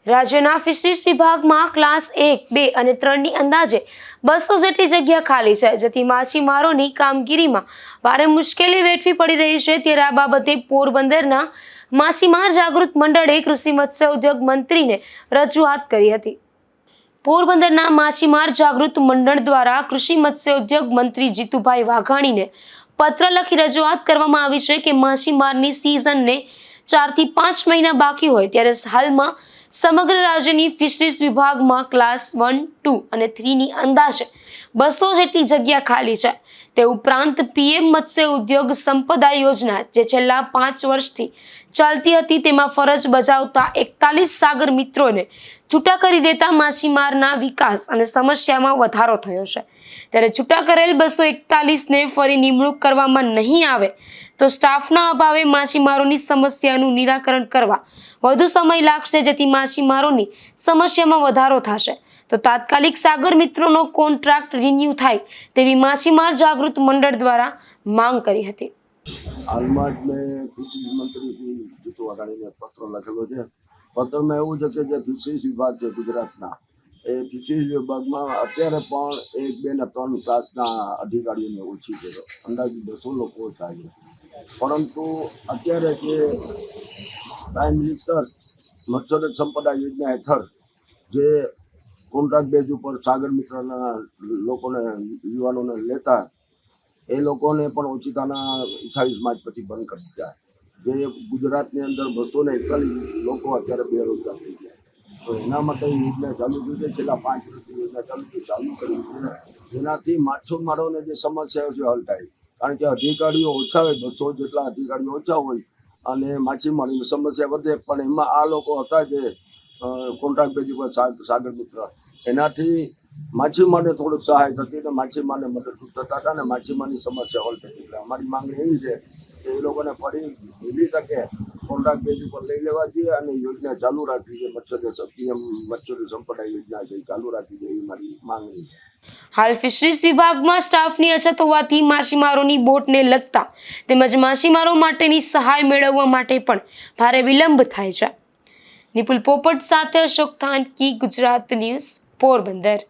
રાજ્યના ફિશરીઝ વિભાગમાં ક્લાસ 1, 2 અને 3ની અંદાજે 200 જેટલી જગ્યા ખાલી છે, જેથી માછીમારોની કામગીરીમાં ભારે મુશ્કેલી વેઠવી પડી રહી છે। ત્યારે આ બાબતે પોરબંદરના માછીમાર જાગૃત મંડળે કૃષિ મત્સ્ય ઉદ્યોગ મંત્રીને રજૂઆત કરી હતી। પોરબંદરના માછીમાર જાગૃત મંડળ દ્વારા કૃષિ મત્સ્ય ઉદ્યોગ મંત્રી જીતુભાઈ વાઘાણીને પત્ર લખી રજૂઆત કરવામાં આવી છે કે માછીમારની સિઝનને 4 થી 5 મહિના બાકી હોય ત્યારે હાલમાં સમગ્ર રાજ્યની ફિશરીઝ વિભાગમાં ક્લાસ 1, 2 અને 3ની અંદાજે 200 જેટલી જગ્યા ખાલી છે। તે ઉપરાંત પીએમ મત્સ્ય ઉદ્યોગ સંપદા યોજના જે છેલ્લા 5 વર્ષથી ચાલતી હતી તેમાં ફરજ બજાવતા 41 સાગર મિત્રોને છૂટા કરી દેતા માછીમારના વિકાસ અને સમસ્યામાં વધારો થયો છે। ત્યારે છૂટા કરેલ 241ને ફરી નિમણૂક કરવામાં નહીં આવે તો સ્ટાફના અભાવે માછીમારોની સમસ્યાનું નિરાકરણ કરવા વધુ સમય લાગશે, જેથી માછીમારોની સમસ્યામાં વધારો થશે। તો તાત્કાલિક સાગર મિત્રોનો કોન્ટ્રાક્ટ રિન્યુ થાય તેવી માછીમાર જાગૃત મંડળ દ્વારા માંગ કરી હતી। હાલમાં જ મેં કૃષિ મંત્રી શ્રી જીતુ વાઘાણીને પત્ર લખેલો છે। પત્રમાં એવું છે કે જે ફિશરીઝ વિભાગ છે ગુજરાતના, એ ફિશરીઝ વિભાગમાં અત્યારે પણ 1, 2 અને 3 ક્લાસના અધિકારીઓને ઓછી છે, અંદાજે 200 લોકો ઓછા છે। પરંતુ અત્યારે જે પ્રાઇમ મિનિસ્ટર મત્સ્ય સંપદા યોજના હેઠળ જે કોન્ટ્રાક્ટ બેઝ ઉપર સાગર મિત્રના લોકોને યુવાનોને લેતા, એ લોકોને પણ ઓચિતાના 28 માર્ચ પછી બંધ કરી દીધા। જે ગુજરાતની અંદર 241 લોકો અત્યારે બેરોજગાર થઈ ગયા। તો એના માટે યોજના ચાલુ થઈ છે, છેલ્લા 5 વર્ષથી યોજના ચાલુ કરી છે, જેનાથી માછીમારોને જે સમસ્યાઓ છે હલ થાય। કારણ કે અધિકારીઓ ઓછા હોય, 200 જેટલા અધિકારીઓ ઓછા હોય અને માછીમારીની સમસ્યા વધે, પણ એમાં આ લોકો હતા જે કોન્ટ્રાક્ટ બેઝ ઉપર સાગર મિત્ર, એનાથી માછીમારને થોડુંક સહાય થતી અને માછીમારને મદદરૂપ થતા હતા અને માછીમારની સમસ્યા હલ થતી। એટલે અમારી માંગણી એવી છે કે એ લોકોને ફરી મિલી શકે કોન્ટ્રાક્ટ બેઝ ઉપર લઈ લેવા જોઈએ અને યોજના ચાલુ રાખવી જોઈએ। પીએમ મત્સ્ય સંપદા યોજના છે ચાલુ રાખવી જોઈએ, એવી મારી માંગણી છે। હાલ ફિશરીઝ વિભાગમાં સ્ટાફની અછત હોવાથી માછીમારોની બોટને લગતા તેમજ માછીમારો માટેની સહાય મેળવવા માટે પણ ભારે વિલંબ થાય છે। નિપુલ પોપટ સાથે અશોક થાનકી, ગુજરાત ન્યૂઝ, પોરબંદર।